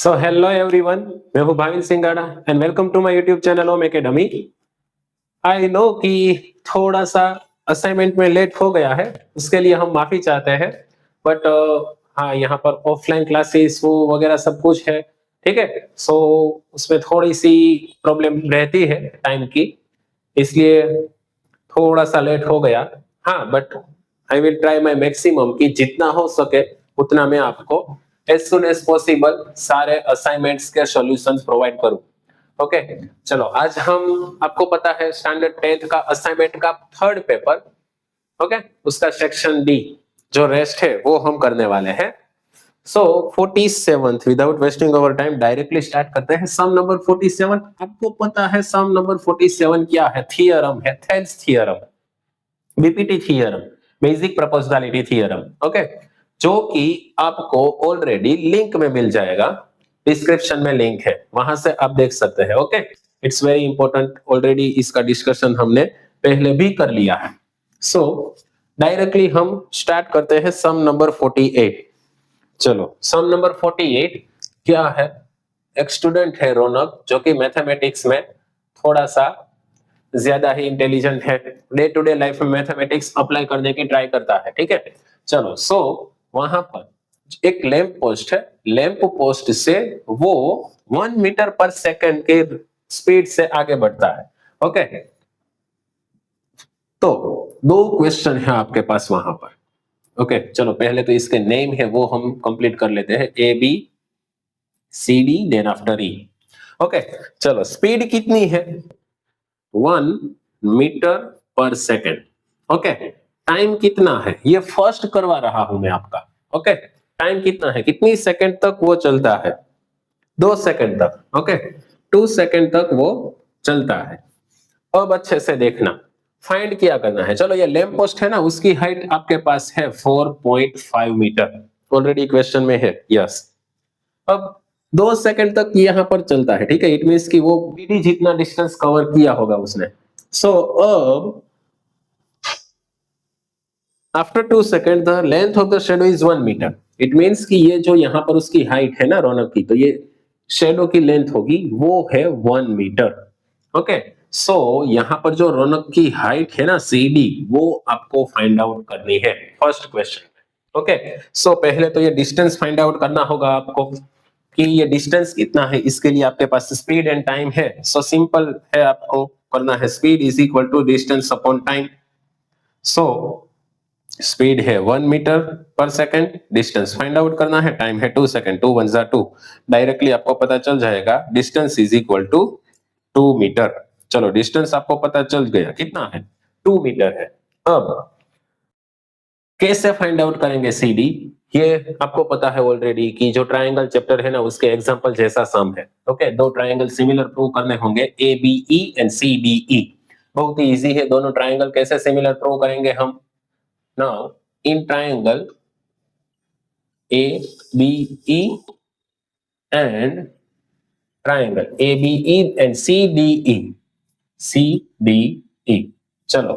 So hello everyone, मैं हूं Bhavin Singada and welcome to my YouTube channel Om Academy. I know कि थोड़ा सा असाइनमेंट में लेट हो गया है, उसके लिए हम माफी चाहते हैं। बट हाँ, यहाँ पर ऑफलाइन क्लासेस वो वगैरह सब कुछ है, ठीक है। सो उसमें थोड़ी सी प्रॉब्लम रहती है टाइम की, इसलिए थोड़ा सा लेट हो गया। हाँ, but I will try my maximum कि जितना हो सके उतना मैं आपको एज सुन एज पॉसिबल सारे असाइनमेंट्स के सॉल्यूशंस प्रोवाइड करूं। ओके, चलो आज हम, आपको पता है स्टैंडर्ड 10th का असाइनमेंट का थर्ड पेपर, ओके, उसका सेक्शन डी जो रेस्ट है वो हम करने वाले हैं। सो 47th, without wasting our time directly start करते हैं। सम नंबर 47, आपको पता है सम नंबर 47 क्या है? थियरम है, Thales theorem, BPT theorem, basic proportionality theorem. Okay, जो कि आपको ऑलरेडी लिंक में मिल जाएगा, डिस्क्रिप्शन में लिंक है, वहां से आप देख सकते हैं। Okay, it's very important, already इसका डिस्कशन हमने पहले भी कर लिया है। सो डायरेक्टली हम स्टार्ट करते हैं सम नंबर 48। चलो, सम नंबर 48 क्या है? एक स्टूडेंट है रौनक, जो कि मैथमेटिक्स में थोड़ा सा ज्यादा ही इंटेलिजेंट है, डे टू डे लाइफ में मैथमेटिक्स अप्लाई करने की ट्राई करता है, ठीक है। चलो, सो वहां पर एक लैंप पोस्ट है, लैंप पोस्ट से वो 1 मीटर पर सेकंड के स्पीड से आगे बढ़ता है। ओके, तो दो क्वेश्चन है आपके पास वहां पर। ओके, चलो पहले तो इसके नेम है वो हम कंप्लीट कर लेते हैं, A B C D then after E. Okay, चलो स्पीड कितनी है? 1 मीटर पर सेकेंड। ओके, टाइम कितना है? ये फर्स्ट करवा रहा हूं मैं आपका। ओके, टाइम कितना है, कितनी सेकंड तक वो चलता है? 2 सेकंड तक। ओके, 2 सेकंड तक वो चलता है। अब अच्छे से देखना, फाइंड क्या करना है। चलो, ये लैंप पोस्ट है ना, उसकी हाइट आपके पास है 4.5 मीटर, ऑलरेडी क्वेश्चन में है। यस, अब 2 सेकंड तक यहाँ पर चलता है, ठीक है। इट मीन्स कि वो बीडी जितना डिस्टेंस कवर किया होगा उसने। सो अब after 2 second the length of the shadow is 1 metre. It means कि ये जो यहाँ पर उसकी हाइट है ना रौनक की, तो ये शेडो की लेंथ होगी वो है 1 मीटर। ओके, सो यहाँ पर जो रौनक की हाइट है ना सी डी, वो आपको फाइंड आउट करनी है फर्स्ट क्वेश्चन। ओके, सो पहले तो ये डिस्टेंस फाइंड आउट करना होगा आपको कि ये डिस्टेंस कितना है। इसके लिए आपके पास स्पीड एंड टाइम है। सो सिंपल है, आपको करना है speed is equal to distance upon time. So speed है 1 मीटर पर सेकंड, डिस्टेंस फाइंड आउट करना है, टाइम है 2 सेकंड, 2 1 जा 2, डायरेक्टली आपको पता चल जाएगा distance is equal to 2 metre. चलो, डिस्टेंस आपको पता चल गया कितना है, 2 मीटर है। अब कैसे फाइंड आउट करेंगे सी डी? ये आपको पता है ऑलरेडी कि जो ट्रायंगल चैप्टर है ना, उसके एग्जांपल जैसा सम है। ओके, दो ट्रायंगल सिमिलर प्रूव करने होंगे, A B E and C D E. बहुत ही इजी है, दोनों ट्रायंगल कैसे सिमिलर प्रूव करेंगे हम। Now in triangle A B E and triangle A B E and C D E, C D E. चलो,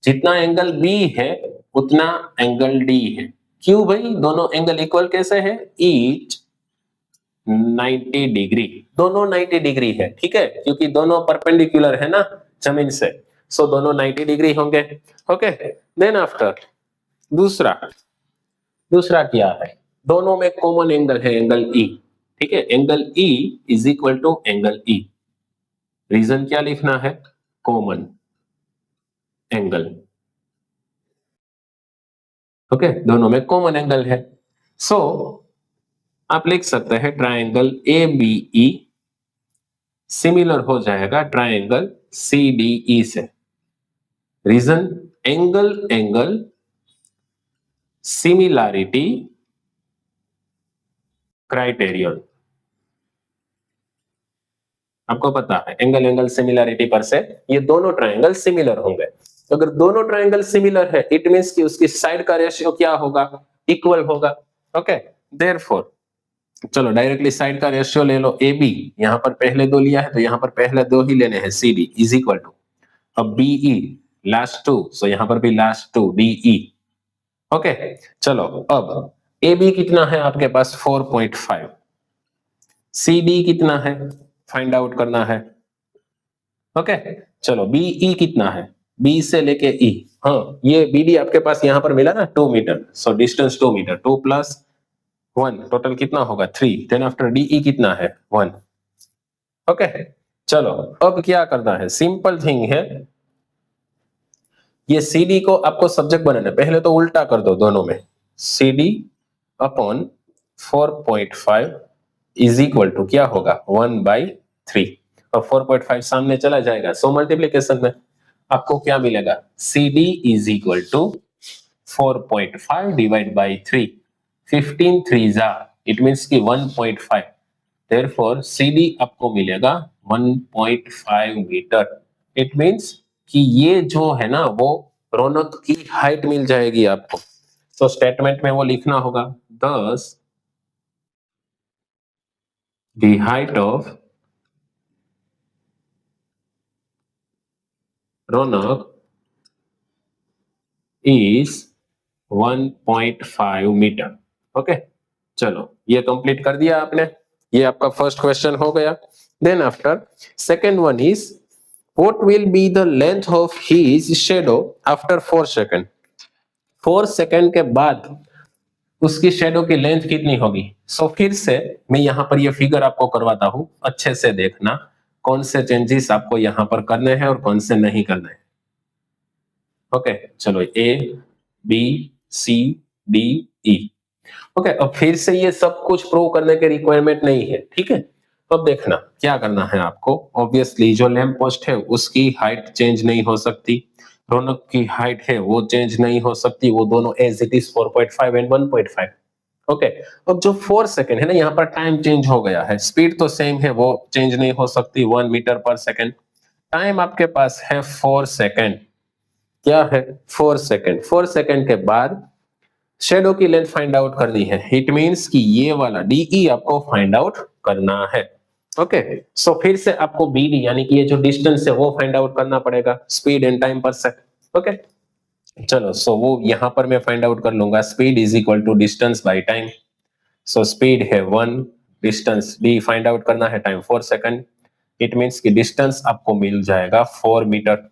जितना एंगल बी है उतना एंगल डी है। क्यों भाई? दोनों एंगल इक्वल कैसे है? ईच 90 डिग्री, दोनों 90 डिग्री है, ठीक है, क्योंकि दोनों परपेंडिकुलर है ना जमीन से। सो दोनों 90 डिग्री होंगे। ओके, देन आफ्टर दूसरा दूसरा क्या है? दोनों में कॉमन एंगल है, एंगल ई, ठीक है। Angle E is equal to angle E. Reason क्या लिखना है? Common angle. ओके, दोनों में कॉमन एंगल है। सो आप लिख सकते हैं triangle A B E similar हो जाएगा ट्रायंगल सी डी ई से। Reason, angle angle similarity criterion. आपको पता है एंगल एंगल सिमिलैरिटी पर से ये दोनों ट्रायंगल सिमिलर होंगे। तो अगर दोनों ट्रायंगल सिमिलर है, इट मींस कि उसकी साइड का रेशियो क्या होगा? इक्वल होगा। ओके, देयरफॉर चलो डायरेक्टली साइड का रेशियो ले लो। ए बी यहां पर पहले दो लिया है, तो यहां पर पहले दो ही लेने हैं। C D is equal to, अब B E last two, so यहां पर भी last two D E. Okay, चलो अब ए बी कितना है आपके पास? 4.5। सी डी कितना है फाइंड आउट करना है। ओके चलो बीई कितना है, बी से लेके ई, हाँ ये बीडी आपके पास यहां पर मिला ना 2 metre, so distance 2 metre, 2 plus 1 total कितना होगा 3, देन आफ्टर डीई कितना है 1। ओके चलो अब क्या करना है, सिंपल थिंग है, ये सी डी को आपको सब्जेक्ट बनाना है, पहले तो उल्टा कर दो दोनों में, C D upon 4.5 is equal to क्या होगा 1/3, और 4.5 सामने चला जाएगा, सो मल्टीप्लीकेशन में आपको क्या मिलेगा, C D is equal to 4.5 divide by 3, 15 3 जा इट मीन्स की 1.5, देयरफॉर सी डी आपको मिलेगा 1.5 मीटर। इट मीन्स कि ये जो है ना वो रौनक की हाइट मिल जाएगी आपको, तो स्टेटमेंट में वो लिखना होगा thus the height of Raunak is 1.5 metre. Okay चलो ये कंप्लीट कर दिया आपने, ये आपका फर्स्ट क्वेश्चन हो गया। Then after second one is what will be the length of his shadow after 4 second, 4 second के बाद उसकी शेडो की लेंथ कितनी होगी। सो फिर से मैं यहाँ पर ये फिगर आपको करवाता हूं, अच्छे से देखना कौन से चेंजेस आपको यहाँ पर करने हैं और कौन से नहीं करने हैं। ओके चलो A B C D E. Okay अब फिर से ये सब कुछ प्रूव करने के रिक्वायरमेंट नहीं है, ठीक है। अब देखना क्या करना है आपको, ऑब्वियसली जो लैंप पोस्ट है उसकी हाइट चेंज नहीं हो सकती, रौनक की हाइट है वो चेंज नहीं हो सकती, वो दोनों as it is 4.5 and 1.5। Okay अब जो 4 सेकेंड है ना, यहाँ पर टाइम चेंज हो गया है, स्पीड तो सेम है वो चेंज नहीं हो सकती 1 मीटर पर सेकेंड, टाइम आपके पास है 4 सेकेंड, क्या है 4 सेकेंड। 4 सेकेंड के बाद शेडो की लेंथ फाइंड आउट करनी है, इट मींस कि ये वाला डीई आपको फाइंड आउट करना है। ओके सो फिर से आपको बीडी यानी कि ये जो डिस्टेंस है वो फाइंड आउट करना पड़ेगा, स्पीड एंड टाइम पर सेकंड। ओके चलो सो वो यहां पर मैं फाइंड आउट कर लूंगा, speed is equal to distance by time, so speed है 1, डिस्टेंस डी फाइंड आउट करना है टाइम 4 सेकंड, इट मींस कि डिस्टेंस आपको मिल जाएगा 4 मीटर।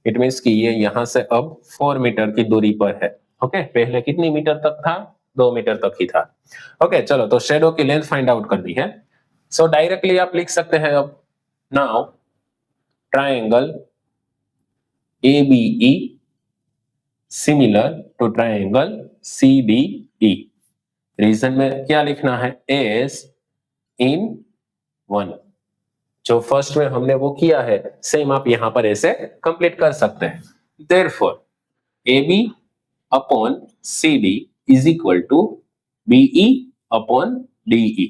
इट मींस कि ये यहां से अब 4 मीटर की दूरी पर है। ओके पहले कितनी मीटर तक था, 2 मीटर तक ही था। ओके चलो तो शेडो की लेंथ फाइंड आउट कर दी है, सो डायरेक्टली आप लिख सकते हैं अब now triangle ABE similar to triangle CDE। Reason में क्या लिखना है, एस इन 1, जो फर्स्ट में हमने वो किया है सेम आप यहां पर ऐसे कंप्लीट कर सकते हैं। Therefore AB upon CD is equal to BE upon DE।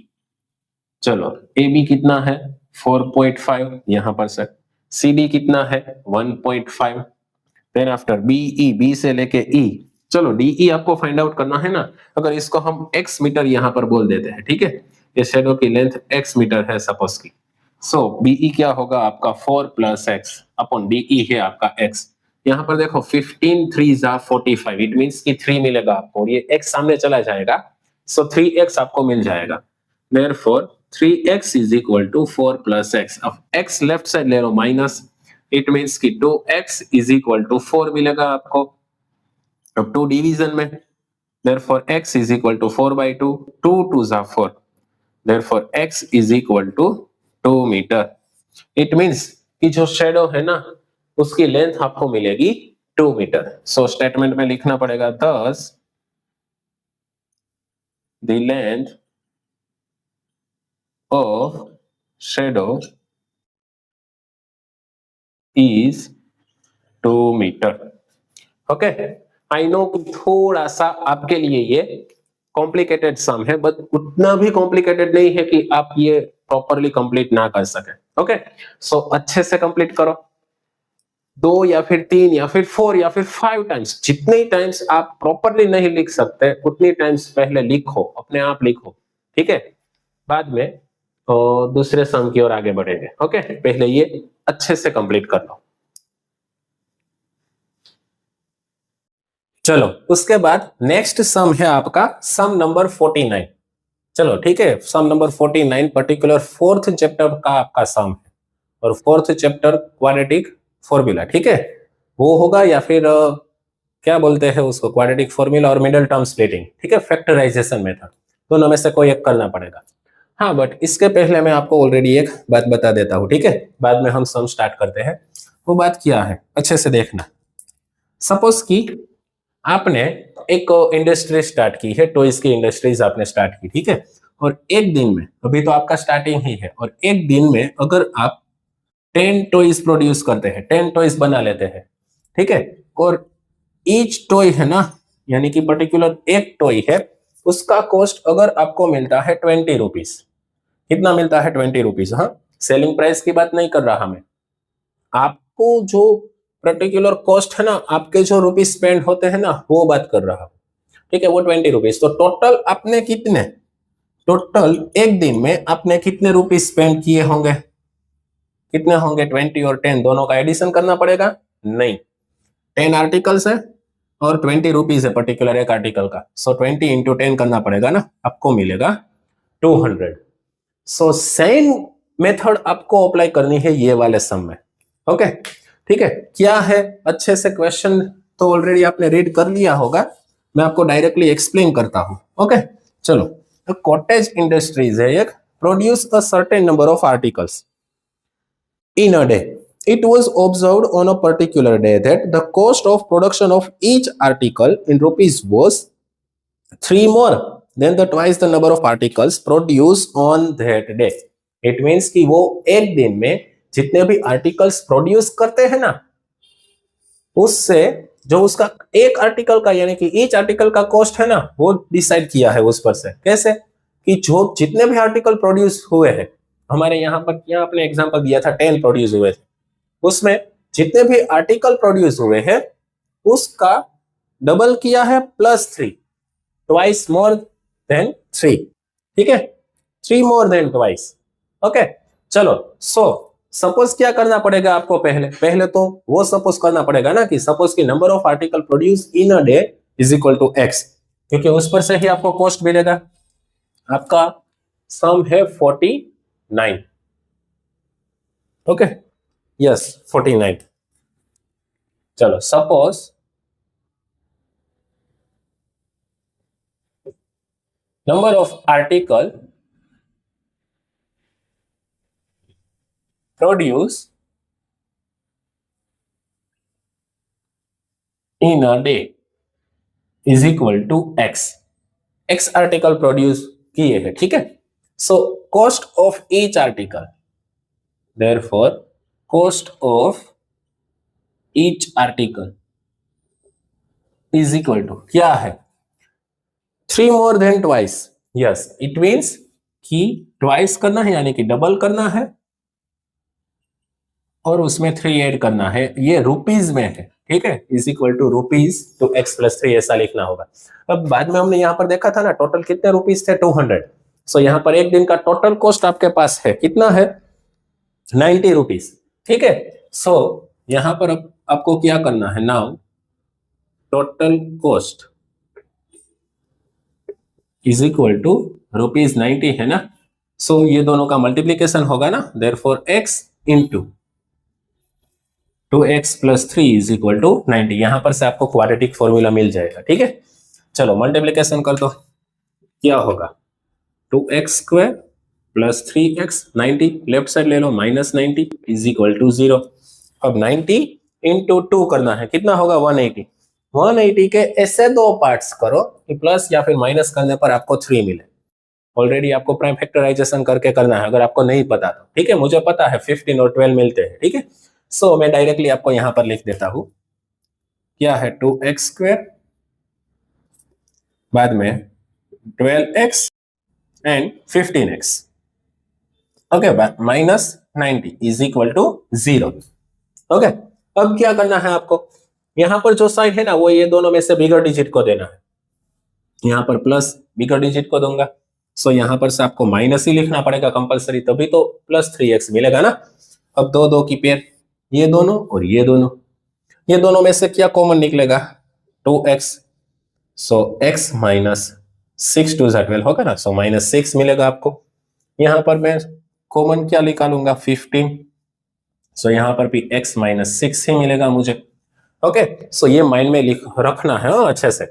चलो AB कितना है 4.5 यहां पर से, CD कितना है 1.5, देन आफ्टर BE B से लेके E, चलो DE आपको फाइंड आउट करना है ना, अगर इसको हम x मीटर यहां पर बोल देते हैं, ठीक है, ये शेडो की लेंथ x मीटर है सपोज की, सो BE क्या होगा आपका 4 प्लस x अपॉन DE है आपका x। यहाँ पर देखो 15 3 जा 45, इट मींस कि 3 मिलेगा आपको, और ये x सामने चला जाएगा, सो 3x आपको मिल जाएगा। Therefore 3x is equal to 4 plus x, अब x लेफ्ट साइड ले लो माइनस, इट मींस कि 2x इज इक्वल टू 4 मिलेगा आपको। अब 2 डिवीजन में, therefore x is equal to 4/2, 2 2 जा 4, therefore x is equal to 2 metre. It means कि जो शेडो है ना उसकी लेंथ आपको मिलेगी 2 मीटर। सो स्टेटमेंट में लिखना पड़ेगा thus the length of shadow is 2 metre. Okay I know कि थोड़ा सा आपके लिए ये कॉम्प्लिकेटेड सम है, बट उतना भी कॉम्प्लिकेटेड नहीं है कि आप ये प्रॉपरली कंप्लीट ना कर सके। ओके सो अच्छे से कंप्लीट करो, 2 या फिर 3 या फिर 4 या फिर 5 टाइम्स, जितने टाइम्स आप प्रॉपरली नहीं लिख सकते उतनी टाइम्स पहले लिखो, अपने आप लिखो, ठीक है, बाद में तो दूसरे सम की ओर आगे बढ़ेंगे। ओके पहले ये अच्छे से कंप्लीट कर लो। चलो उसके बाद नेक्स्ट सम है आपका सम नंबर 49। चलो ठीक है, सम नंबर 49 पर्टिकुलर फोर्थ चैप्टर का आपका सम है, और फोर्थ चैप्टर क्वाड्रेटिक फॉर्मूला, ठीक है, वो होगा, या फिर क्या बोलते हैं उसको, क्वाड्रेटिक फॉर्मूला और मिडिल टर्म स्प्लिटिंग, ठीक है, फैक्टराइजेशन मेथड, दोनों में से कोई एक करना पड़ेगा। हाँ, बट इसके पहले मैं आपको ऑलरेडी एक बात बता देता हूँ, ठीक है, बाद में हम सम स्टार्ट करते हैं। वो बात क्या है, अच्छे से देखना। सपोज कि आपने एक इंडस्ट्री स्टार्ट की है, टॉयज की इंडस्ट्रीज आपने स्टार्ट की, ठीक है, और एक दिन में, अभी तो आपका स्टार्टिंग ही है, और एक दिन में अगर आप 10 टॉयज प्रोड्यूस करते हैं, 10 टॉयज बना लेते हैं, ठीक है, और ईच टॉय है ना, यानी कि पर्टिकुलर एक टॉय है, उसका कॉस्ट अगर आपको मिलता है 20 रुपीज, कितना मिलता है, 20 रुपीज, हाँ, सेलिंग प्राइस की बात नहीं कर रहा मैं, आपको जो पर्टिकुलर कॉस्ट है ना, आपके जो रुपीज स्पेंड होते हैं ना, वो बात कर रहा हूं, ठीक है, वो 20 रुपीज। तो टोटल आपने कितने, टोटल एक दिन में आपने कितने रुपीज स्पेंड किए होंगे, कितने होंगे, 20 और 10 दोनों का एडिशन करना पड़ेगा, नहीं, 10 आर्टिकल्स है और 20 रुपीज है पर्टिकुलर एक आर्टिकल का, सो 20 इंटू 10 करना पड़ेगा ना, आपको मिलेगा 200। सो सेम मेथड आपको अप्लाई करनी है ये वाले सम में, ओके, ठीक है। क्या है, अच्छे से क्वेश्चन तो ऑलरेडी आपने रीड कर लिया होगा, मैं आपको डायरेक्टली एक्सप्लेन करता हूं, ओके। चलो, तो कॉटेज इंडस्ट्रीज है एक, produce a certain number of articles in a day. It was observed on a particular day that the cost of production of each article in rupees was 3 more than the twice the number of articles produced on that day. It means कि वो एक दिन में जितने भी articles produce करते हैं ना, उससे जो उसका एक आर्टिकल का, यानी कि ईच आर्टिकल का कॉस्ट है ना, वो डिसाइड किया है उस पर से। कैसे कि जो जितने भी आर्टिकल प्रोड्यूस हुए हैं, हमारे यहाँ पर क्या आपने एग्जांपल दिया था, 10 प्रोड्यूस हुए थे, उसमें जितने भी आर्टिकल प्रोड्यूस हुए हैं उसका डबल किया है, +3, ट्वाइस मोर देन 3, ठीक है, 3 मोर देन ट्वाइस, ओके। चलो, सो सपोज क्या करना पड़ेगा आपको, पहले तो वो सपोज करना पड़ेगा ना कि सपोज की number of article produce in a day is equal to x, क्योंकि उस पर से ही आपको कॉस्ट मिलेगा। आपका सम है 49, ओके, यस 49। चलो, suppose number of article produce in a day is equal to x article produce किए हैं, ठीक है। So cost of each article, therefore cost of each article is equal to क्या है, 3 more than twice, yes, it means कि twice करना है, यानी कि डबल करना है, और उसमें 3 ऐड करना है, ये रुपीज में है, ठीक है, is equal to rupees two x + 3, ऐसा लिखना होगा। अब बाद में हमने यहाँ पर देखा था ना, टोटल कितने रुपीज थे, 200। सो यहाँ पर एक दिन का टोटल कॉस्ट आपके पास है, कितना है, 90 रुपीज, ठीक है। सो यहाँ पर आपको क्या करना है, now total cost is equal to ₹90 है ना, सो ये दोनों का मल्टीप्लीकेशन होगा ना, therefore x into 2x + 3 is equal to 90। यहां पर से आपको क्वाड्रेटिक फॉर्मूला मिल जाएगा, ठीक है। चलो, मल्टीप्लीकेशन कर दो, क्या होगा, 2x² + 3x, 90 लेफ्ट साइड ले लो, -90 इज इक्वल टू 0। अब 90 इंटू 2 करना है, कितना होगा, 180। 180 के ऐसे दो पार्ट्स करो कि प्लस या फिर माइनस करने पर आपको 3 मिले। ऑलरेडी आपको प्राइम फैक्टराइजेशन करके करना है, अगर आपको नहीं पता तो, ठीक है, मुझे पता है 15 और 12 मिलते हैं, ठीक है। सो मैं डायरेक्टली आपको यहां पर लिख देता हूं, क्या है, 2x² बाद में 12x and 15x, okay, -90 is equal to 0, okay. अब क्या करना है आपको, यहां पर जो साइन है ना, वो ये दोनों में से बिगर डिजिट को देना है, यहां पर प्लस बिगर डिजिट को दूंगा, सो यहां पर से आपको माइनस ही लिखना पड़ेगा कंपलसरी, तभी तो +3x मिलेगा ना। अब दो दो की पेयर, ये दोनों और ये दोनों में से क्या कॉमन निकलेगा, 2x, सो x - 6 2 12 होगा ना, सो -6 मिलेगा आपको। यहां पर मैं कॉमन क्या निकालूंगा, 15, सो यहां पर भी x -6 ही मिलेगा मुझे। ओके, सो ये माइंड में लिख रखना है अच्छे से।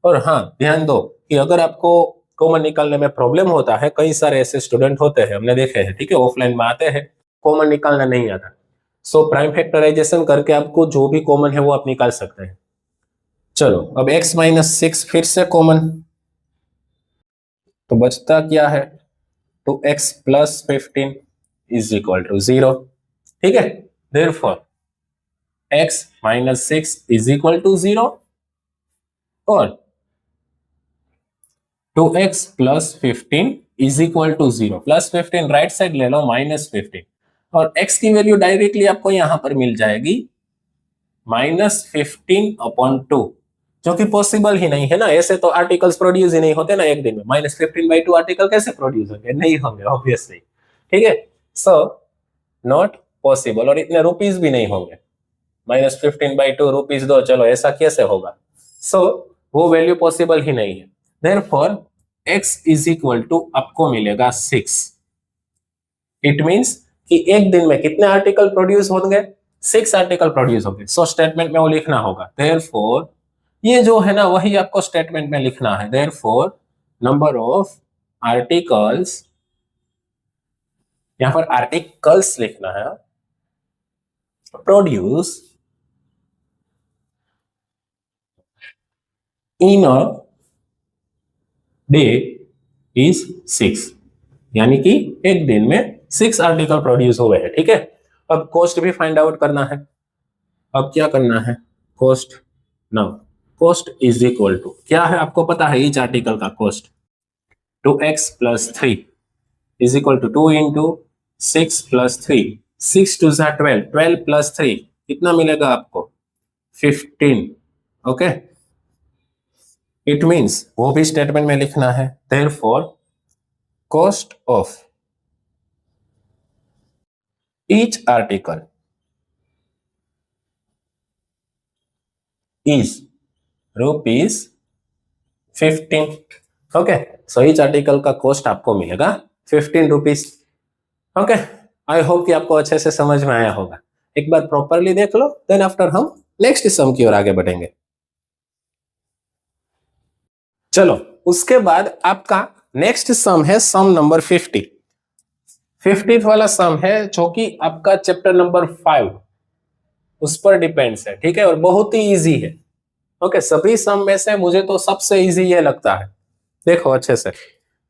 और हाँ, ध्यान दो कि अगर आपको कॉमन निकालने में प्रॉब्लम होता है, कई सारे ऐसे स्टूडेंट होते हैं, हमने देखे हैं, ठीक है, ऑफलाइन में आते हैं, कॉमन निकालना नहीं आता। सो प्राइम फैक्टराइजेशन करके आपको जो भी कॉमन है वो आप निकाल सकते हैं। चलो, अब x -6 फिर से कॉमन, तो बचता क्या है, 2x + 15 = 0। ठीक है, therefore x -6 = 0 और 2x + 15 = 0। +15 राइट साइड ले लो, -15, और x की वैल्यू डायरेक्टली आपको यहां पर मिल जाएगी -15/2, जो कि पॉसिबल ही नहीं है ना। ऐसे तो आर्टिकल्स प्रोड्यूस ही नहीं होते ना एक दिन में। -15/2 आर्टिकल कैसे प्रोड्यूस होंगे, नहीं होंगे ऑब्वियसली। ठीक है, सो नॉट पॉसिबल, और इतने रुपीस भी नहीं होंगे। -15/2 रुपीस दो, चलो ऐसा कैसे होगा। सो वो वैल्यू पॉसिबल ही नहीं है। देयरफॉर x = आपको मिलेगा 6। इट मींस कि एक दिन में कितने आर्टिकल प्रोड्यूस होंगे, 6 आर्टिकल प्रोड्यूस होंगे। सो स्टेटमेंट में वो लिखना होगा, देयरफॉर ये जो है ना वही आपको स्टेटमेंट में लिखना है। देयरफॉर नंबर ऑफ आर्टिकल्स, यहां पर आर्टिकल्स लिखना है, produce in a day is 6, यानी कि एक दिन में 6 आर्टिकल प्रोड्यूस हुए हैं। ठीक है, अब कॉस्ट भी फाइंड आउट करना है। अब क्या करना है, कॉस्ट, नाउ कॉस्ट = क्या है आपको पता है, ईच आर्टिकल का कॉस्ट 2x + 3 = 2 × 6 + 3, 6 2 12, 12 + 3 कितना मिलेगा आपको, 15। ओके, इट मींस वो भी स्टेटमेंट में लिखना है। Therefore cost of each article is ₹15। Okay, so each article का कॉस्ट आपको मिलेगा 15 रुपीज। ओके, आई होप कि आपको अच्छे से समझ में आया होगा। एक बार प्रॉपरली देख लो, देन आफ्टर हम नेक्स्ट सम की ओर आगे बढ़ेंगे। चलो, उसके बाद आपका नेक्स्ट सम है सम नंबर 50। 50th वाला सम है जो कि आपका चैप्टर नंबर 5 उस पर डिपेंड्स है। ठीक है, और बहुत ही इजी है। ओके, सभी सम में से मुझे तो सबसे इजी ये लगता है। देखो अच्छे से,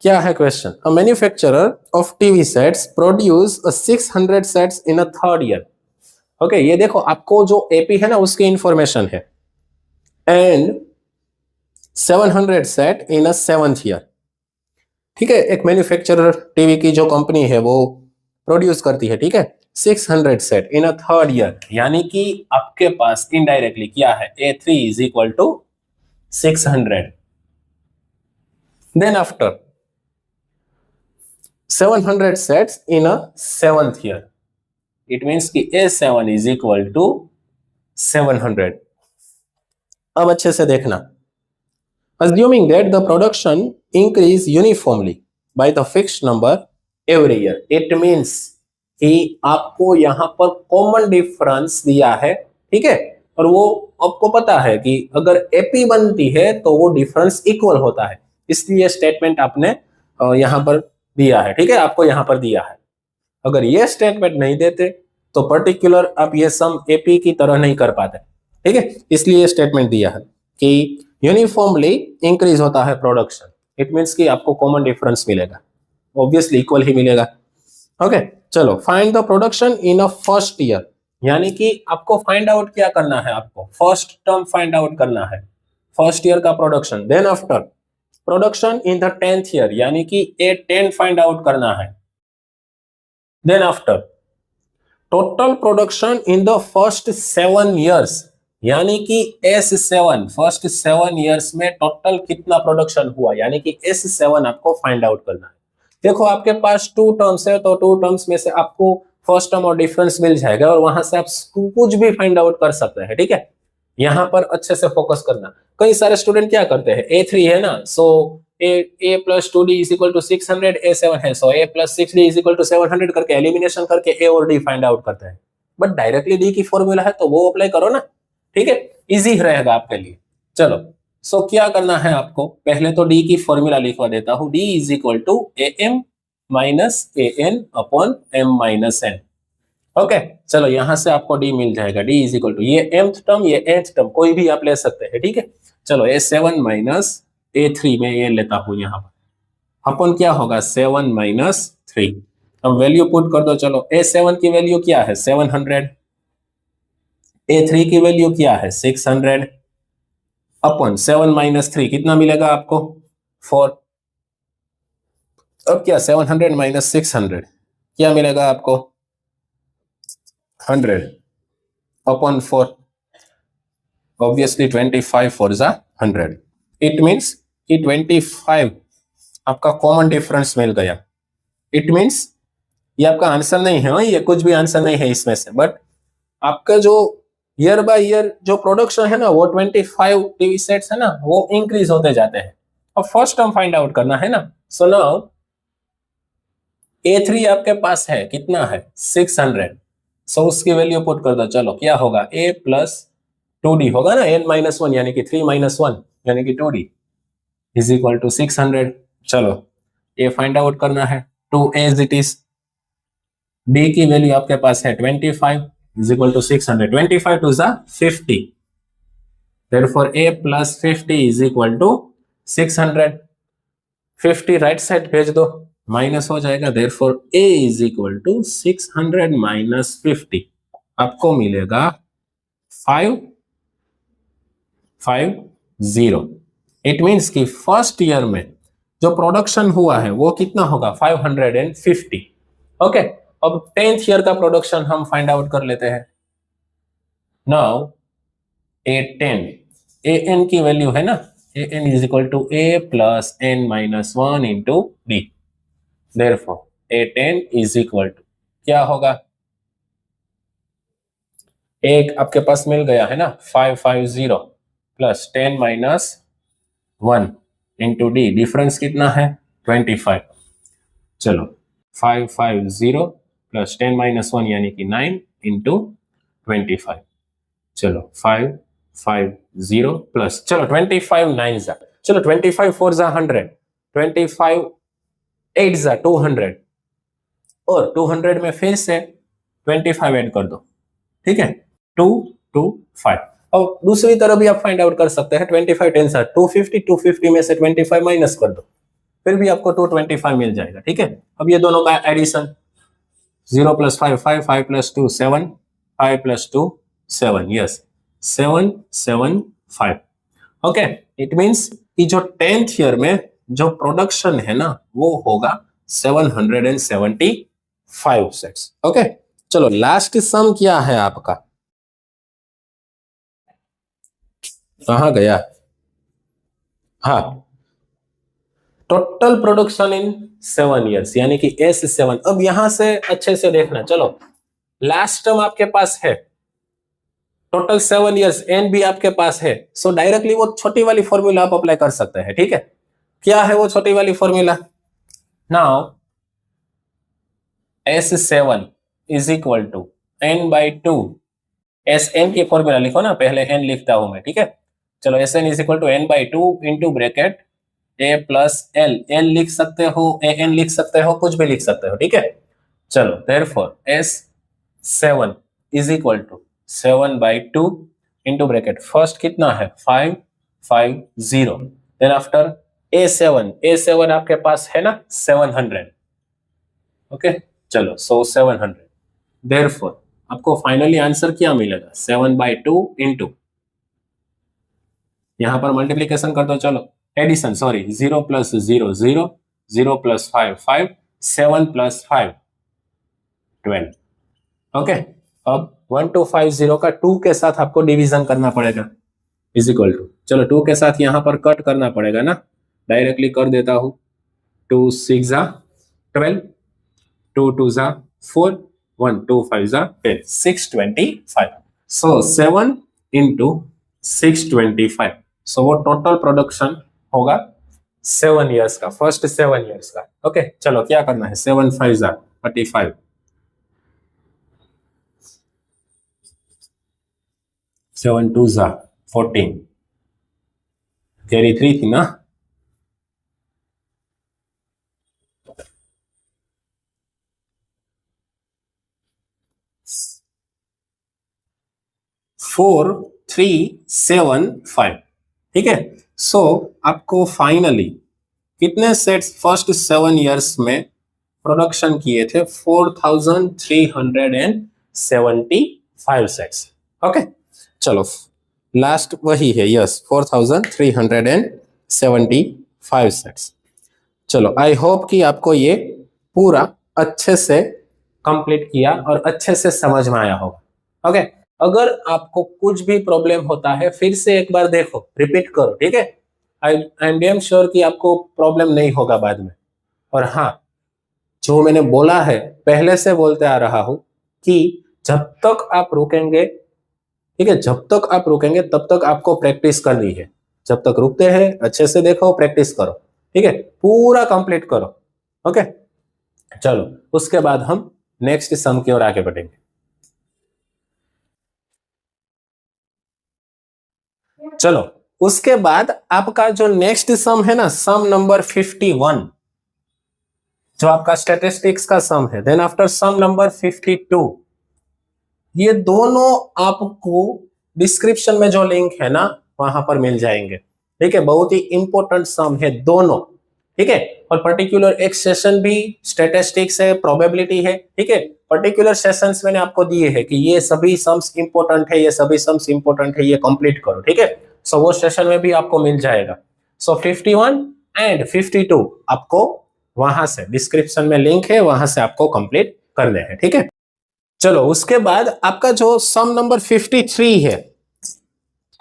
क्या है question, a manufacturer of TV sets produce 600 sets in a third year. Okay, ये देखो आपको जो एपी है ना उसकी इंफॉर्मेशन है, and 700 set in a 7th year. ठीक है, एक मैन्युफैक्चरर टीवी की जो कंपनी है वो प्रोड्यूस करती है, ठीक है, 600 set in a third year, यानी कि आपके पास इनडायरेक्टली क्या है, A3 = 600। Then after 700 sets in a 7th year, it means कि A7 = 700। अब अच्छे से देखना, assuming that the production increase uniformly by the fixed number every year, it means कि आपको यहां पर कॉमन डिफरेंस दिया है। ठीक है, और वो आपको पता है कि अगर एपी बनती है तो वो डिफरेंस इक्वल होता है, इसलिए स्टेटमेंट आपने यहां पर दिया है। ठीक है, आपको यहां पर दिया है। अगर ये स्टेटमेंट नहीं देते तो पर्टिकुलर आप ये सम एपी की तरह नहीं कर पाते। ठीक है, इसलिए स्टेटमेंट दिया है कि यूनिफॉर्मली इंक्रीज होता है प्रोडक्शन। इट मींस कि आपको कॉमन डिफरेंस मिलेगा, ऑब्वियसली इक्वल ही मिलेगा। ओके, चलो, find the production in a first year, यानी कि आपको फाइंड आउट क्या करना है, आपको फर्स्ट टर्म फाइंड आउट करना है, फर्स्ट ईयर का production. Then after production in the 10th year, यानी कि A10 फाइंड आउट करना है। Then after total production in the first 7 years, यानी कि S7 फर्स्ट 7 years में टोटल कितना प्रोडक्शन हुआ, यानी कि S7 आपको फाइंड आउट करना है। देखो आपके पास 2 टर्म्स है, तो 2 टर्म्स में से आपको फर्स्ट टर्म और डिफरेंस मिल जाएगा, और वहां से आप कुछ भी फाइंड आउट कर सकते हैं। ठीक है, यहां पर अच्छे से फोकस करना। कई सारे स्टूडेंट क्या करते हैं, A3 है ना, so A plus 2d is equal to 600, A 7 है, so A plus 6d is equal to 700 करके एलिमिनेशन करके ए और डी फाइंड आउट करते हैं। बट डायरेक्टली डी की फॉर्मूला है तो वो अप्लाई करो ना, ठीक है, इजी रहेगा आपके लिए। चलो, सो क्या करना है आपको, पहले तो डी की फॉर्मूला लिखवा देता हूं, D is equal to A M minus A N upon M minus N. Okay, चलो यहां से आपको डी मिल जाएगा, डी इज इक्वल टू ये mth टर्म ये nth टर्म कोई भी आप ले सकते हैं, ठीक है। चलो a7 माइनस a3 में ये लेता हूं यहां पर, अपन क्या होगा 7 माइनस 3। अब वैल्यू पुट कर दो, चलो a7 की वैल्यू क्या है 700, a3 की वैल्यू क्या है 600 अपन 7 माइनस 3 कितना मिलेगा आपको 4। अब क्या 700 माइनस 600 क्या मिलेगा आपको 100 अपॉन 4, ऑब्वियसली 25 4 जा 100। इट मीन्स कि 25 आपका कॉमन डिफरेंस मिल गया। इट मीन्स ये आपका आंसर नहीं है, ये कुछ भी आंसर नहीं है इसमें से, बट आपका जो ईयर बाय ईयर जो प्रोडक्शन है ना वो 25 टीवी सेट्स है ना वो इंक्रीज होते जाते हैं। अब फर्स्ट टर्म फाइंड आउट करना है ना, सो नाउ A3 आपके पास है कितना है 600, सो उसकी वैल्यू पुट कर दो, चलो क्या होगा a प्लस 2d होगा ना, n माइनस 1 यानी कि 3 माइनस 1 यानी कि 2d इज इक्वल टू 600। चलो ये फाइंड आउट करना है, 2 एज इट इज, d की वैल्यू आपके पास है 25 इज इक्वल टू 600, 25 टू जा 50, therefore a plus 50 is equal to 600। 50 right side भेज दो, माइनस हो जाएगा, therefore a is equal to 600 minus 50 आपको मिलेगा 550। इट मीन्स कि फर्स्ट ईयर में जो प्रोडक्शन हुआ है वो कितना होगा 550। ओके, अब 10th ईयर का प्रोडक्शन हम फाइंड आउट कर लेते हैं। नाउ A10 an की वैल्यू है ना, an is equal to a plus n minus 1 into d, therefore A10 is equal to क्या होगा, एक आपके पास मिल गया है ना 550 plus 10 minus 1 into D, difference कितना है 25। चलो 550 प्लस 10 माइनस 1 यानी कि 9 इंटू 25। चलो 550 प्लस, चलो 25 9 जा, चलो 25 4 जा 100, 25 8 जा 200 और 200 में फिर से 25 ऐड कर दो, ठीक है 225। अब दूसरी तरफ भी आप फाइंड आउट कर सकते हैं, 25 10 जा 250, 250 में से 25 माइनस कर दो, फिर भी आपको 225 मिल जाएगा, ठीक है। अब ये दोनों का addition 0 plus 5 5 5 plus 2 7 5 plus 2 7, yes 775। Okay, it means कि जो 10th ईयर में जो प्रोडक्शन है ना वो होगा 775 सेट्स। ओके, चलो लास्ट सम क्या है आपका, कहां गया, हाँ टोटल प्रोडक्शन इन 7 इयर्स यानी कि S7। अब यहां से अच्छे से देखना, चलो लास्ट टर्म आपके पास है, टोटल 7 इयर्स, एन भी आपके पास है, सो डायरेक्टली वो छोटी वाली फॉर्मूला आप अप्लाई कर सकते हैं, ठीक है। क्या है वो छोटी वाली formula, now S7 is equal to n/2, Sn की फॉर्मूला लिखो ना, पहले n लिखता हूं मैं, ठीक है। चलो Sn is equal to n/2 into bracket a plus l, l लिख सकते हो an लिख सकते हो, कुछ भी लिख सकते हो, ठीक है। चलो therefore S7 is equal to 7/2 into bracket first कितना है 550, देन आफ्टर A7 आपके पास है ना 700। ओके, चलो सो 700, देयरफॉर आपको फाइनली आंसर क्या मिलेगा 7/2 इंटू, यहां पर मल्टीप्लीकेशन कर दो, चलो addition sorry 0 plus 0 0 0 plus 5 5 7 plus 5 12। Okay, अब 1250 का 2 के साथ आपको डिवीजन करना पड़ेगा इज इक्वल टू, चलो 2 के साथ यहां पर कट करना पड़ेगा ना, डायरेक्टली कर देता हूं, 2 6 जा 12, 2 2 जा 4, 1 2 5 जा 10, 625। सो 7 इंटू 625, सो वो टोटल प्रोडक्शन होगा 7 ईयर्स का, फर्स्ट 7 ईयर्स का। ओके चलो क्या करना है, 7 5 ज़ा 35, 7 2 ज़ा 14, कैरी 3 थी ना, फोर 3 7 5। ठीक है, सो आपको फाइनली कितने सेट्स फर्स्ट 7 ईयर्स में प्रोडक्शन किए थे, 4375 सेट्स। ओके चलो लास्ट वही है, यस 4375 सेट्स। चलो आई होप कि आपको ये पूरा अच्छे से कंप्लीट किया और अच्छे से समझ में आया होगा। ओके अगर आपको कुछ भी प्रॉब्लम होता है फिर से एक बार देखो, रिपीट करो, ठीक है। आई एम डैम श्योर कि आपको प्रॉब्लम नहीं होगा बाद में। और हाँ, जो मैंने बोला है पहले से बोलते आ रहा हूं कि जब तक आप रुकेंगे, ठीक है, जब तक आप रुकेंगे तब तक आपको प्रैक्टिस करनी है। जब तक रुकते हैं अच्छे से देखो, प्रैक्टिस करो, ठीक है, पूरा कंप्लीट करो। ओके चलो उसके बाद हम नेक्स्ट सम की ओर आगे बढ़ेंगे। चलो उसके बाद आपका जो नेक्स्ट सम है ना, सम नंबर 51, जो आपका स्टैटिस्टिक्स का सम है। देन आफ्टर सम नंबर 52, ये दोनों आपको डिस्क्रिप्शन में जो लिंक है ना वहां पर मिल जाएंगे। ठीक है, बहुत ही इंपॉर्टेंट सम है दोनों। ठीक है, और पर्टिकुलर एक सेशन भी स्टैटिस्टिक्स है, प्रोबेबिलिटी है। ठीक है, पर्टिकुलर सेशंस मैंने आपको दिए हैं कि ये सभी सम्स इंपॉर्टेंट है, ये सभी सम्स इंपॉर्टेंट है, ये कंप्लीट करो। ठीक है, सो वो सेशन में भी आपको मिल जाएगा। सो 51 एंड 52 आपको वहां से डिस्क्रिप्शन में लिंक है, वहां से आपको कंप्लीट करने हैं। ठीक है, चलो उसके बाद आपका जो सम नंबर 53 है,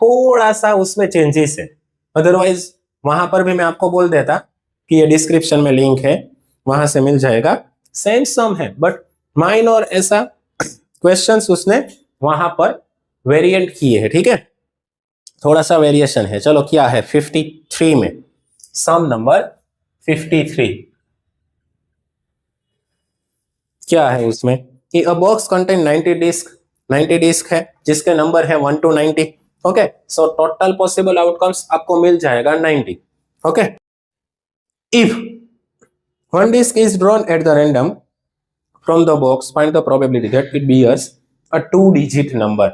थोड़ा सा उसमें चेंजेस है। अदरवाइज वहां पर भी मैं आपको बोल देता कि ये डिस्क्रिप्शन में लिंक है, वहां से मिल जाएगा। सेम सम है बट माइन और ऐसा क्वेश्चंस उसने वहां पर वेरिएंट किए हैं। ठीक है, थोड़ा सा वेरिएशन है। चलो क्या है 53 में, सम नंबर 53 क्या है उसमें कि अ बॉक्स कंटेन 90 डिस्क है जिसके नंबर है 1 to 90। Okay so total possible outcomes आपको मिल जाएगा 90। Okay if one disk is drawn at the random from the box, find the probability that it bears a 2-digit number।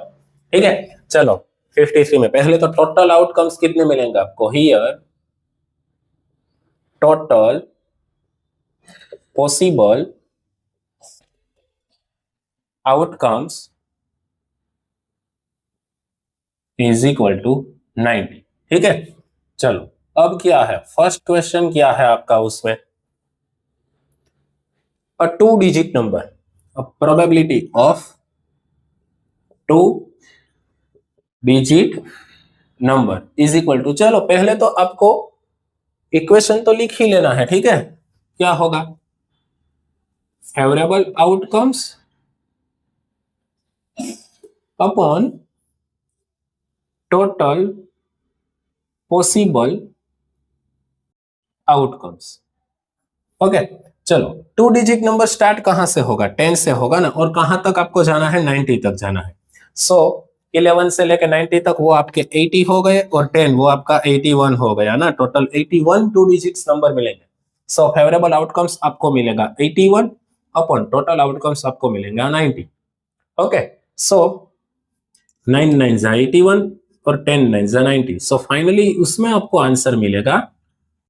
ठीक है, चलो 53 में पहले तो टोटल आउटकम्स कितने मिलेंगे आपको, here total possible outcomes is equal to 90। ठीक है, चलो अब क्या है, फर्स्ट क्वेश्चन क्या है आपका उसमें, a 2-digit number, a probability of 2-digit number is equal to, चलो पहले तो आपको इक्वेशन तो लिख ही लेना है। ठीक है, क्या होगा, favourable outcomes upon total possible outcomes. Okay चलो 2-digit नंबर स्टार्ट कहां से होगा, 10 से होगा ना, और कहां तक आपको जाना है, 90 तक जाना है। सो 11 से लेकर 90 तक वो आपके 80 हो गए और 10 वो आपका 81 हो गया ना, टोटल 81 2-digit नंबर मिलेंगे। सो फेवरेबल आउटकम्स आपको मिलेगा 81 अपॉन टोटल आउटकम्स आपको मिलेगा 90। ओके सो 9 9 जा 81 और 10 9 जा 90। सो फाइनली उसमें आपको आंसर मिलेगा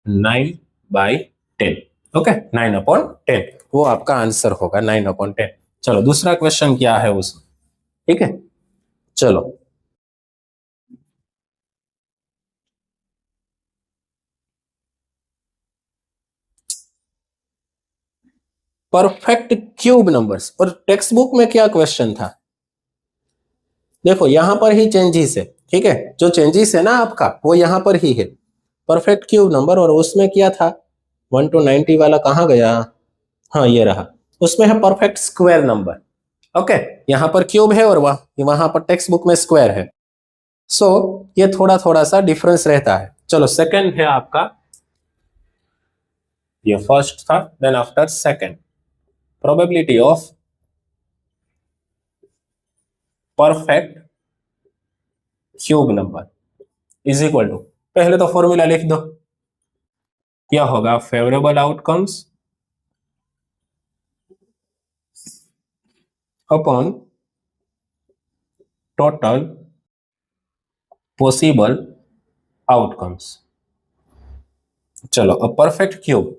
9/10। ओके 9/10 वो आपका आंसर होगा, 9/10। चलो दूसरा क्वेश्चन क्या है उसमें। ठीक है, चलो परफेक्ट क्यूब नंबर्स, और टेक्स्ट बुक में क्या क्वेश्चन था, देखो यहां पर ही चेंजेस है। ठीक है, जो चेंजेस है ना आपका वो यहां पर ही है, परफेक्ट क्यूब नंबर। और उसमें क्या था, 1 to 90 वाला कहां गया, हाँ ये रहा, उसमें है परफेक्ट स्क्वायर नंबर। ओके यहां पर क्यूब है और वहां पर टेक्स्ट बुक में स्क्वायर है। सो ये थोड़ा थोड़ा सा डिफरेंस रहता है। चलो सेकंड है आपका ये फर्स्ट था, then after second probability of perfect cube number is equal to, पहले तो फॉर्मूला लिख दो, क्या होगा, favourable outcomes upon total possible outcomes. चलो अब परफेक्ट क्यूब,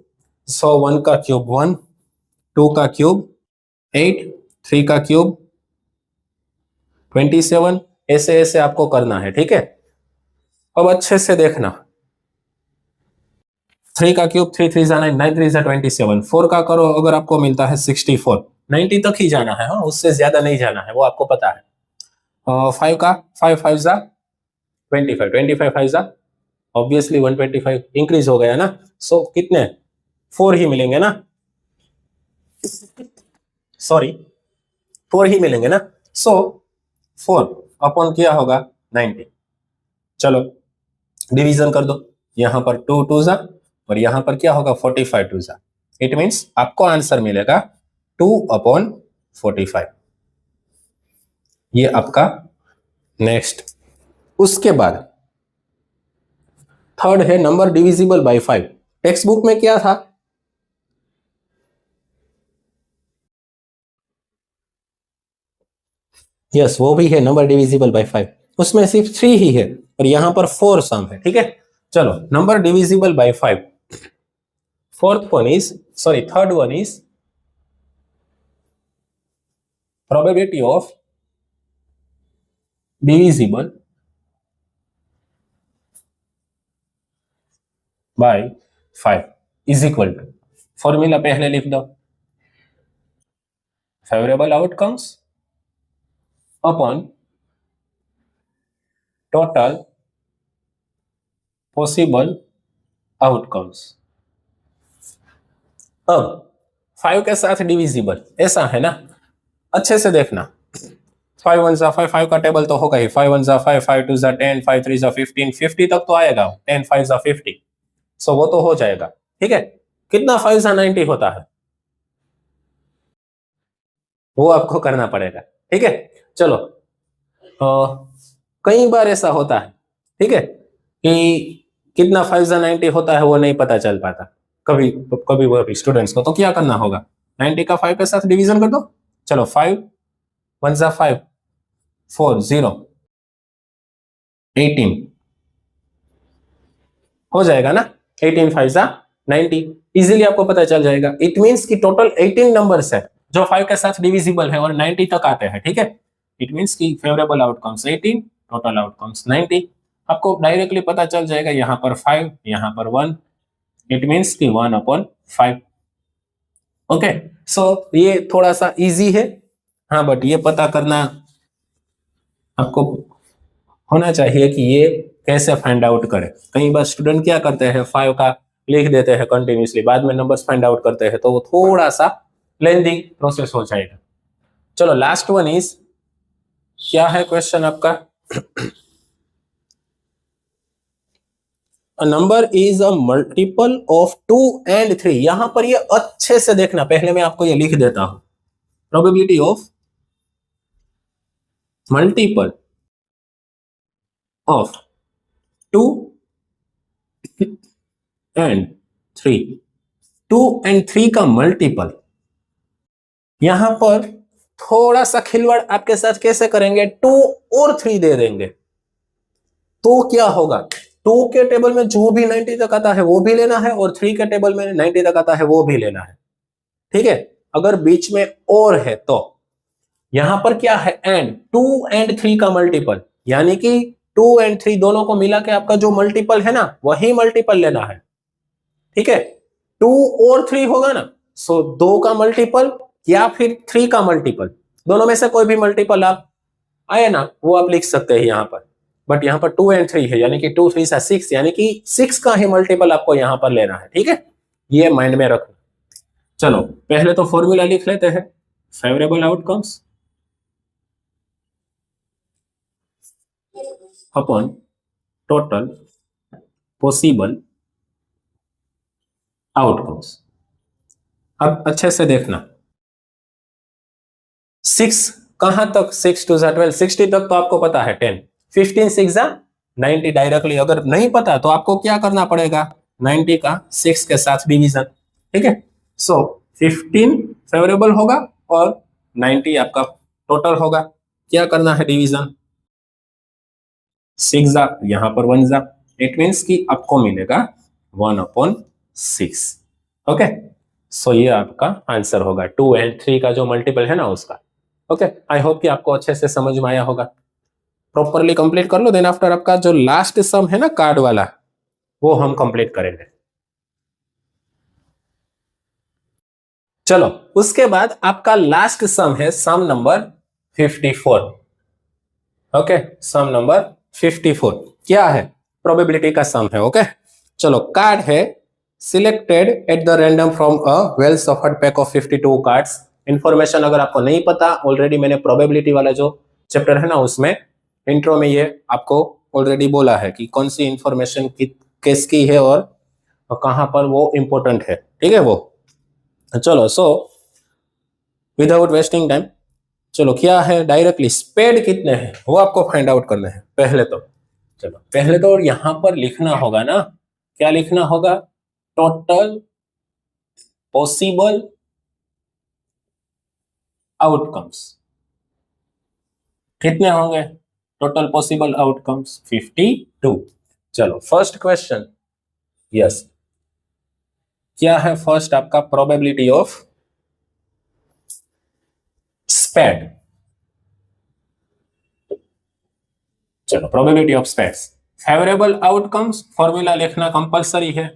सो 1 का क्यूब 1, 2 का क्यूब 8, 3 का क्यूब 27, ऐसे ऐसे आपको करना है, ठीक है। अब अच्छे से देखना, 3 का क्यूब 3 3 जा 9, 9 3 जा 27, 4 का करो अगर आपको मिलता है 64, 90 तक ही जाना है, हाँ उससे ज्यादा नहीं जाना है, वो आपको पता है। 5 का 5 5 जा 25, 25 5 जा ऑब्वियसली 125 इंक्रीज हो गया ना, सो कितने 4 ही मिलेंगे ना, सॉरी 4 ही मिलेंगे ना, सो 4 अपॉन क्या होगा 90। चलो डिवीजन कर दो, यहां पर 2 2 जा और यहां पर क्या होगा 45 2 जा, इट मींस आपको आंसर मिलेगा 2 अपॉन 45, ये आपका नेक्स्ट। उसके बाद थर्ड है number divisible by 5। Text book में क्या था, यस वो भी है नंबर डिविजिबल बाय 5, उसमें सिर्फ 3 ही है और यहां पर 4 सम है, ठीक है। चलो number divisible by 5, fourth one is sorry third one is probability of divisible by 5 is equal to, formula पहले लिख दो, favourable outcomes upon total possible outcomes. अब 5 के साथ डिविजिबल ऐसा है ना, अच्छे से देखना, 5 1 जा 5, 5 का टेबल तो होगा ही, 5 1 जा 5, 5 2 जा 10, 5 3 जा 15, 50 तक तो आएगा, 10 5 जा 50, सो वो तो हो जाएगा, ठीक है। कितना 5 जा 90 होता है, वो आपको करना पड़ेगा, ठीक है। चलो कई बार ऐसा होता है, ठीक है, कि कितना 5 जा 90 होता है वो नहीं पता चल पाता, कभी कभी वो स्टूडेंट्स को, तो क्या करना होगा, 90 का 5 के साथ डिवीजन कर दो। चलो 5 1 जा 5, 4 0 18 हो जाएगा ना, 18 5 जा 90, इजीली आपको पता चल जाएगा। इट मींस कि टोटल 18 नंबर्स है जो 5 के साथ डिविजिबल है और 90 तक आते हैं, ठीक है। इट मींस कि फेवरेबल आउटकम्स 18, टोटल आउटकम्स 90, आपको डायरेक्टली पता चल जाएगा, यहाँ पर 5 यहाँ पर 1, इट मींस कि 1 अपॉन 5। ओके, सो ये थोड़ा सा इजी है, हाँ बट ये पता करना आपको होना चाहिए कि ये कैसे फाइंड आउट करें। कई बार स्टूडेंट क्या करते हैं 5 का लिख देते हैं कंटिन्यूसली, बाद में नंबर्स फाइंड आउट करते हैं, तो वो थोड़ा सा लेंदी प्रोसेस हो जाएगा। चलो लास्ट वन इज, क्या है क्वेश्चन आपका, a number is a multiple of 2 and 3, यहां पर ये अच्छे से देखना, पहले मैं आपको ये लिख देता हूं, probability of multiple of 2 and 3, 2 and 3 का मल्टीपल, यहां पर थोड़ा सा खिलवाड़ आपके साथ कैसे करेंगे, 2 और 3 दे देंगे, तो क्या होगा, 2 के टेबल में जो भी 90 तक आता है वो भी लेना है और 3 के टेबल में 90 तक आता है वो भी लेना है, ठीक है। अगर बीच में और है तो यहां पर क्या है, एंड 2 एंड 3 का मल्टीपल, यानी कि 2 एंड 3 दोनों को मिला के आपका जो मल्टीपल है ना वही मल्टीपल लेना है, ठीक है। 2 और 3 होगा ना, सो 2 का मल्टीपल या फिर 3 का मल्टीपल, दोनों में से कोई भी मल्टीपल आप आए ना वो आप लिख सकते हैं यहाँ पर, बट यहाँ पर 2 एंड 3 है, यानी कि 2 3 6, यानी कि 6 का ही मल्टीपल आपको यहाँ पर लेना है, ठीक है, ये माइंड में रखना। चलो पहले तो फॉर्मूला लिख लेते हैं, favourable outcomes upon total possible outcomes. अब अच्छे से देखना, 6 कहां तक, 6 2 12, 60 तक तो आपको पता है 10, 15 6 90 डायरेक्टली। अगर नहीं पता तो आपको क्या करना पड़ेगा, 90 का 6 के साथ डिवीजन, ठीक है। सो 15 फेवरेबल होगा और 90 आपका टोटल होगा। क्या करना है, डिवीजन, 6 जा यहां पर 1 जा, इट मीन्स कि आपको मिलेगा 1/6। ओके, सो ये आपका आंसर होगा, 2 और 3 का जो मल्टीपल है ना उसका। ओके, आई होप कि आपको अच्छे से समझ में आया होगा। प्रॉपरली कंप्लीट कर लो, देन आफ्टर आपका जो लास्ट सम है ना कार्ड वाला, वो हम कंप्लीट करेंगे। चलो, उसके बाद आपका लास्ट सम है सम नंबर 54। ओके, सम नंबर 54 क्या है, प्रोबेबिलिटी का सम है। ओके, चलो, कार्ड है selected at the random from a well suffered pack of 52 cards. Information अगर आपको नहीं पता, ऑलरेडी मैंने प्रोबेबिलिटी वाला जो चैप्टर है ना उसमें इंट्रो में ये आपको ऑलरेडी बोला है कि कौन सी इंफॉर्मेशन किसकी है और कहां पर वो इंपॉर्टेंट है, ठीक है वो। चलो, सो विदाउट वेस्टिंग टाइम, चलो क्या है, डायरेक्टली स्पेड कितने हैं वो आपको फाइंड आउट करना है पहले तो। चलो, पहले तो यहां पर लिखना होगा ना, क्या लिखना होगा, टोटल पॉसिबल आउटकम्स। कितने होंगे टोटल पॉसिबल आउटकम्स, 52। चलो, फर्स्ट क्वेश्चन, यस, क्या है फर्स्ट आपका, प्रोबेबिलिटी ऑफ स्पेड। चलो, probability of spades, favourable outcomes formula लिखना कंपलसरी है,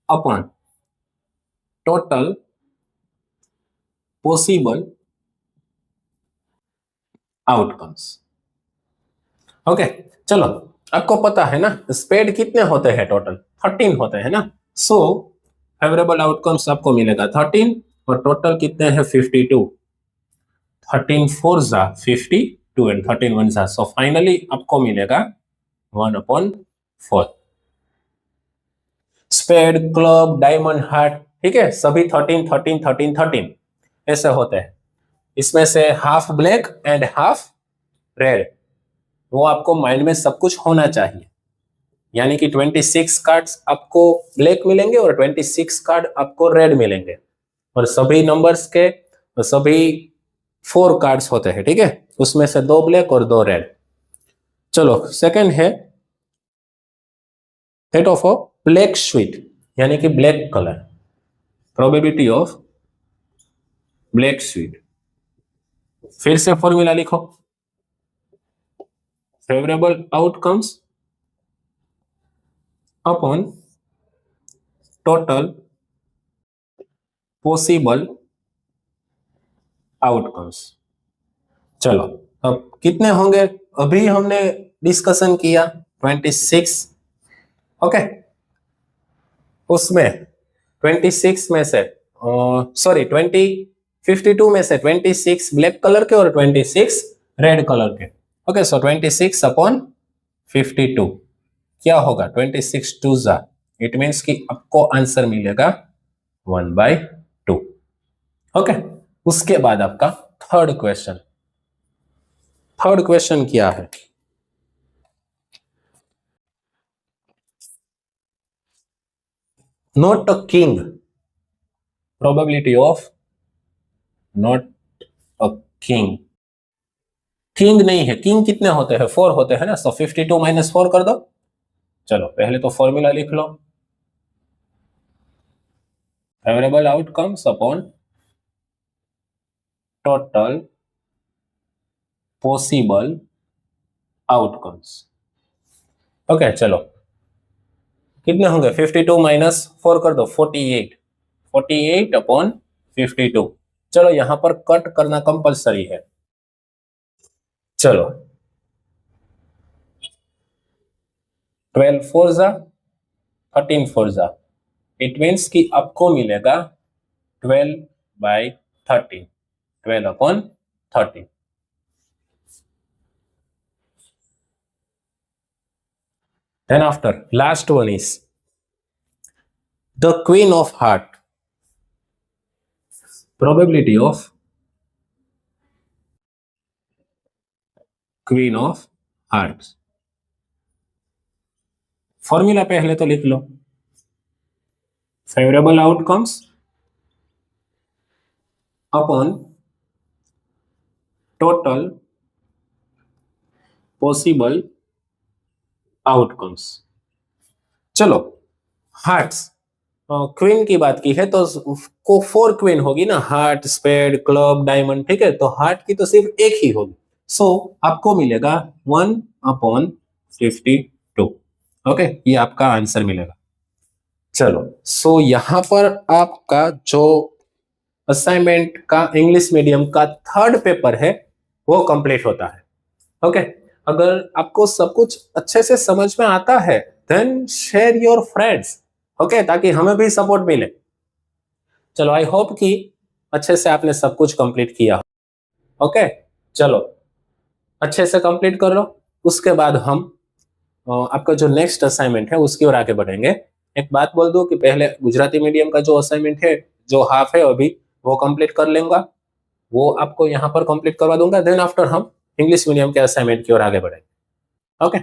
upon total possible outcomes. Okay, चलो, आपको पता है ना स्पेड कितने होते हैं, टोटल 13 होते हैं ना। सो फेवरेबल आउटकम्स आपको मिलेगा 13 और टोटल कितने हैं 52। 13 4 जा 52 एंड 13 1 जा, सो फाइनली आपको मिलेगा 1/4। स्पेड, क्लब, डायमंड, हार्ट, ठीक है, सभी 13 13 13 13 ऐसे होते हैं। इसमें से half black and half red, वो आपको माइंड में सब कुछ होना चाहिए। यानी कि 26 कार्ड्स आपको ब्लैक मिलेंगे और 26 कार्ड आपको रेड मिलेंगे, और सभी नंबर्स के सभी 4 कार्ड्स होते हैं, ठीक है, उसमें से 2 ब्लैक और 2 रेड। चलो, सेकंड है that of a black sweet, यानी कि black colour, probability of black sweet. फिर से फॉर्मूला लिखो, favourable outcomes upon total possible outcomes. चलो, अब कितने होंगे, अभी हमने डिस्कशन किया 26। ओके, उसमें 26 में से सॉरी 52 में से 26 ब्लैक कलर के और 26 रेड कलर के। ओके, सो 26 अपॉन 52 क्या होगा, 26 2 जा, इट मीन्स कि आपको आंसर मिलेगा 1/2। ओके, उसके बाद आपका थर्ड क्वेश्चन, थर्ड क्वेश्चन क्या है, not a king, probability of not a king. King नहीं है, किंग कितने होते हैं, 4 होते हैं ना, सो 52 - 4 कर दो। चलो, पहले तो फॉर्मूला लिख लो, favourable outcomes upon total possible outcomes. Okay, चलो, कितने होंगे, 52 - 4 कर दो, 48, 48 अपॉन 52। चलो, यहां पर कट करना कंपलसरी है। चलो, 12 4 जा 13 4 जा, इट मीन्स कि आपको मिलेगा 12/13, 12/13। Then after, last one is the Queen of Heart. Probability of queen of hearts. Formula पहले तो लिख लो, favourable outcomes upon total possible outcomes. चलो, हार्ट्स क्वीन की बात की है तो को 4 क्वीन होगी ना, हार्ट, स्पेड, क्लब, डायमंड, ठीक है। तो हार्ट की तो सिर्फ एक ही होगी, सो आपको मिलेगा 1/52। ओके, ये आपका आंसर मिलेगा। चलो, सो यहां पर आपका जो असाइनमेंट का इंग्लिश मीडियम का थर्ड पेपर है वो कंप्लीट होता है। ओके, अगर आपको सब कुछ अच्छे से समझ में आता है then share your friends, okay, ताकि हमें भी सपोर्ट मिले। चलो, आई होप कि अच्छे से आपने सब कुछ कंप्लीट किया। ओके, चलो अच्छे से कंप्लीट कर लो, उसके बाद हम आपका जो नेक्स्ट असाइनमेंट है उसकी ओर आगे बढ़ेंगे। एक बात बोल दूं कि पहले गुजराती मीडियम का जो असाइनमेंट है, जो हाफ है अभी, वो कंप्लीट कर लेंगे, वो आपको यहाँ पर कंप्लीट करवा दूंगा, देन आफ्टर हम इंग्लिश मीडियम के असाइनमेंट की ओर आगे बढ़ेंगे। ओके।